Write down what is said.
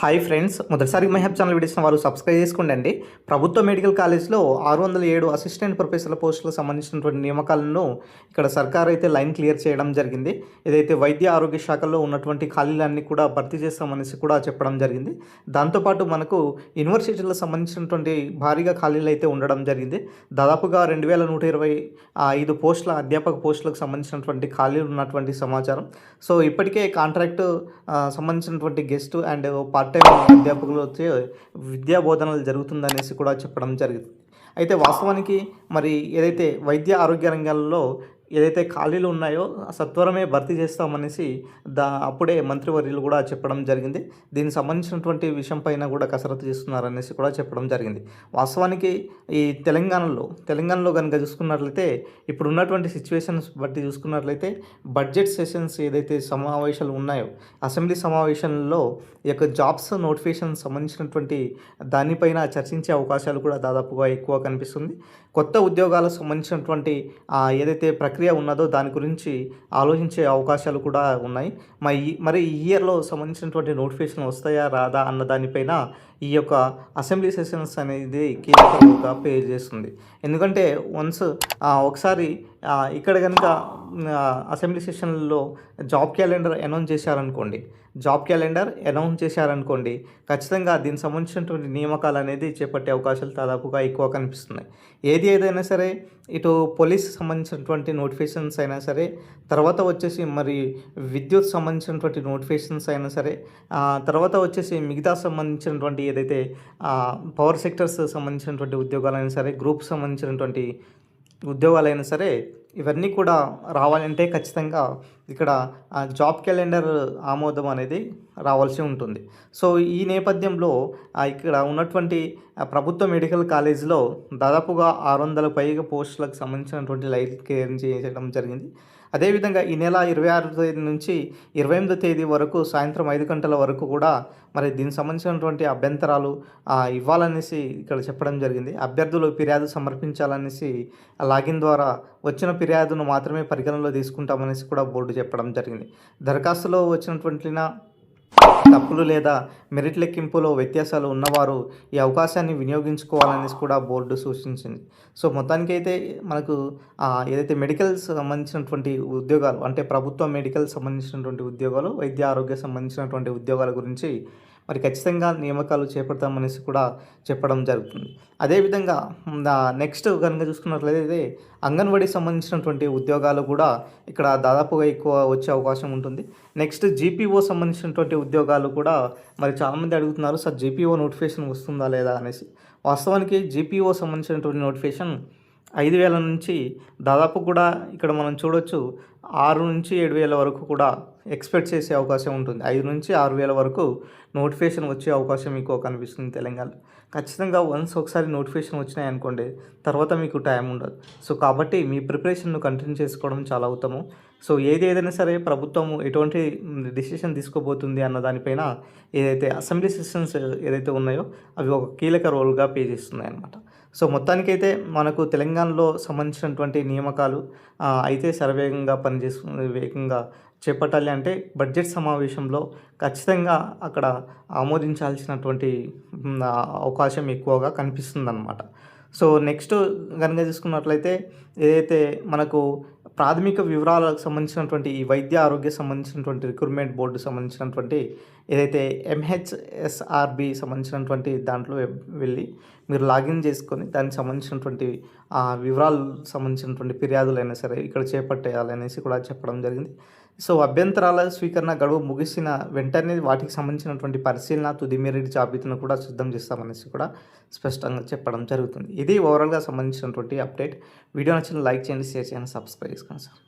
Hi friends, మొదటిసారి మహబ్ channel videos వారు subscribe చేసుకోండి. ప్రభుత్వ మెడికల్ కాలేజ్లో 607 అసిస్టెంట్ ప్రొఫెసర్ల పోస్టులకు సంబంధించినటువంటి నియామకాలను ఇక్కడ సర్కార్ అయితే లైన్ క్లియర్ చేయడం జరిగింది. ఏదైతే వైద్య ఆరోగ్య శాఖల్లో ఉన్నటువంటి ఖాళీలన్నీ కూడా భర్తీ చేస్తామనేసి కూడా చెప్పడం జరిగింది. దాంతోపాటు మనకు యూనివర్సిటీలకు సంబంధించినటువంటి భారీగా ఖాళీలు అయితే ఉండడం జరిగింది. దాదాపుగా 2125 పోస్టుల అధ్యాపక పోస్టులకు సంబంధించినటువంటి ఖాళీలు ఉన్నటువంటి సమాచారం. సో ఇప్పటికే కాంట్రాక్ట్ సంబంధించినటువంటి గెస్ట్ అండ్ పార్ట్ టైం అధ్యాపకులు వచ్చి విద్యా బోధనలు జరుగుతుందనేసి కూడా చెప్పడం జరిగింది. అయితే వాస్తవానికి మరి ఏదైతే వైద్య ఆరోగ్య రంగాల్లో ఏదైతే ఖాళీలు ఉన్నాయో సత్వరమే భర్తీ చేస్తామనేసి అప్పుడే మంత్రివర్యులు కూడా చెప్పడం జరిగింది. దీనికి సంబంధించినటువంటి విషయం పైన కూడా కసరత్తు చేస్తున్నారనేసి కూడా చెప్పడం జరిగింది. వాస్తవానికి ఈ తెలంగాణలో కనుక చూసుకున్నట్లయితే ఇప్పుడు ఉన్నటువంటి సిచ్యువేషన్స్ బట్టి చూసుకున్నట్లయితే బడ్జెట్ సెషన్స్ ఏదైతే సమావేశాలు ఉన్నాయో అసెంబ్లీ సమావేశాలలో ఈ యొక్క జాబ్స్ నోటిఫికేషన్ సంబంధించినటువంటి దానిపైన చర్చించే అవకాశాలు కూడా దాదాపుగా ఎక్కువ కనిపిస్తుంది. కొత్త ఉద్యోగాలకు సంబంధించినటువంటి ఏదైతే ప్రక్రియ ఉన్నదో దాని గురించి ఆలోచించే అవకాశాలు కూడా ఉన్నాయి. మరి ఈ ఇయర్లో సంబంధించినటువంటి నోటిఫికేషన్ వస్తాయా రాదా అన్న దానిపైన ఈ యొక్క అసెంబ్లీ సెషన్స్ అనేది కీలకంగా ప్లే చేస్తుంది. ఎందుకంటే ఒకసారి ఇక్కడ కనుక అసెంబ్లీ సెషన్లలో జాబ్ క్యాలెండర్ అనౌన్స్ చేశారనుకోండి ఖచ్చితంగా దీనికి సంబంధించినటువంటి నియామకాలు అనేది చేపట్టే అవకాశాలు దాదాపుగా ఎక్కువ కనిపిస్తున్నాయి. ఏదైనా సరే ఇటు పోలీస్ సంబంధించినటువంటి నోటిఫికేషన్స్ అయినా సరే, తర్వాత వచ్చేసి మరి విద్యుత్ సంబంధించినటువంటి నోటిఫికేషన్స్ అయినా సరే, తర్వాత వచ్చేసి మిగతా సంబంధించినటువంటి ఏదైతే పవర్ సెక్టర్స్ సంబంధించినటువంటి ఉద్యోగాలైనా సరే, గ్రూప్ సంబంధించినటువంటి ఉద్యోగాలైనా సరే, ఇవన్నీ కూడా రావాలంటే ఖచ్చితంగా ఇక్కడ జాబ్ క్యాలెండర్ ఆమోదం అనేది రావాల్సి ఉంటుంది. సో ఈ నేపథ్యంలో ఇక్కడ ఉన్నటువంటి ప్రభుత్వ మెడికల్ కాలేజీలో దాదాపుగా 600 పైగా పోస్టులకు సంబంధించినటువంటి లైన్ క్లియర్ చేయడం జరిగింది. అదేవిధంగా ఈ నెల 26 తేదీ నుంచి 28 తేదీ వరకు సాయంత్రం 5 గంటల వరకు కూడా మరి దీనికి సంబంధించినటువంటి అభ్యంతరాలు ఇవ్వాలనేసి ఇక్కడ చెప్పడం జరిగింది. అభ్యర్థులు ఫిర్యాదు సమర్పించాలనేసి లాగిన్ ద్వారా వచ్చిన ఫిర్యాదును మాత్రమే పరిగణనలో తీసుకుంటామనేసి కూడా బోర్డు చెప్పడం జరిగింది. దరఖాస్తులో వచ్చినటువంటి తప్పులు లేదా మెరిట్ లెక్కింపులో వ్యత్యాసాలు ఉన్నవారు ఈ అవకాశాన్ని వినియోగించుకోవాలనేసి కూడా బోర్డు సూచించింది. సో మొత్తానికైతే మనకు ఏదైతే మెడికల్ సంబంధించినటువంటి ఉద్యోగాలు అంటే ప్రభుత్వ మెడికల్ సంబంధించినటువంటి ఉద్యోగాలు, వైద్య ఆరోగ్య సంబంధించినటువంటి ఉద్యోగాల గురించి మరి ఖచ్చితంగా నియామకాలు చేపడతామనేసి కూడా చెప్పడం జరుగుతుంది. అదేవిధంగా నెక్స్ట్ కనుక చూసుకున్నట్లయితే అంగన్వాడీ సంబంధించినటువంటి ఉద్యోగాలు కూడా ఇక్కడ దాదాపుగా ఎక్కువ వచ్చే అవకాశం ఉంటుంది. నెక్స్ట్ జీపీఓ సంబంధించినటువంటి ఉద్యోగాలు కూడా మరి చాలామంది అడుగుతున్నారు, సార్ జీపీఓ నోటిఫికేషన్ వస్తుందా లేదా అనేసి. వాస్తవానికి జీపీఓ సంబంధించినటువంటి నోటిఫికేషన్ 5,000 నుంచి దాదాపు కూడా ఇక్కడ మనం చూడొచ్చు 6 నుంచి 7,000 వరకు కూడా ఎక్స్పెక్ట్ చేసే అవకాశం ఉంటుంది. 5 నుంచి 6,000 వరకు నోటిఫికేషన్ వచ్చే అవకాశం ఎక్కువ కనిపిస్తుంది తెలంగాణలో. ఖచ్చితంగా ఒకసారి నోటిఫికేషన్ వచ్చినాయి అనుకోండి, తర్వాత మీకు టైం ఉండదు. సో కాబట్టి మీ ప్రిపరేషన్ను కంటిన్యూ చేసుకోవడం చాలా ఉత్తమం. సో ఏదైనా సరే ప్రభుత్వం ఎటువంటి డిసిషన్ తీసుకోబోతుంది అన్న దానిపైన ఏదైతే అసెంబ్లీ సెషన్స్ ఏదైతే ఉన్నాయో అవి ఒక కీలక రోల్గా ప్లే చేస్తున్నాయి అన్నమాట. సో మొత్తానికైతే మనకు తెలంగాణలో సంబంధించినటువంటి నియామకాలు అయితే వేగంగా చేపట్టాలి అంటే బడ్జెట్ సమావేశంలో ఖచ్చితంగా అక్కడ ఆమోదించాల్సినటువంటి అవకాశం ఎక్కువగా కనిపిస్తుందన్నమాట. సో నెక్స్ట్ కనుక చూసుకున్నట్లయితే ఏదైతే మనకు ప్రాథమిక వివరాలకు సంబంధించినటువంటి ఈ వైద్య ఆరోగ్య సంబంధించినటువంటి రిక్రూట్మెంట్ బోర్డు సంబంధించినటువంటి ఏదైతే MHSRB సంబంధించినటువంటి దాంట్లో వెళ్ళి మీరు లాగిన్ చేసుకొని దానికి సంబంధించినటువంటి వివరాలు సంబంధించినటువంటి ఫిర్యాదులైనా సరే ఇక్కడ చేపట్టేయాలనేసి కూడా చెప్పడం జరిగింది. సో అభ్యంతరాల స్వీకరణ గడువు ముగిసిన వెంటనే వాటికి సంబంధించినటువంటి పరిశీలన తుది మెరిట్ జాబితాను కూడా సిద్ధం చేస్తామనేసి కూడా స్పష్టంగా చెప్పడం జరుగుతుంది. ఇది ఓవరాల్గా సంబంధించినటువంటి అప్డేట్. వీడియో నచ్చిన లైక్ చేయండి, షేర్ చేయండి, సబ్స్క్రైబ్ చేసుకోండి సార్.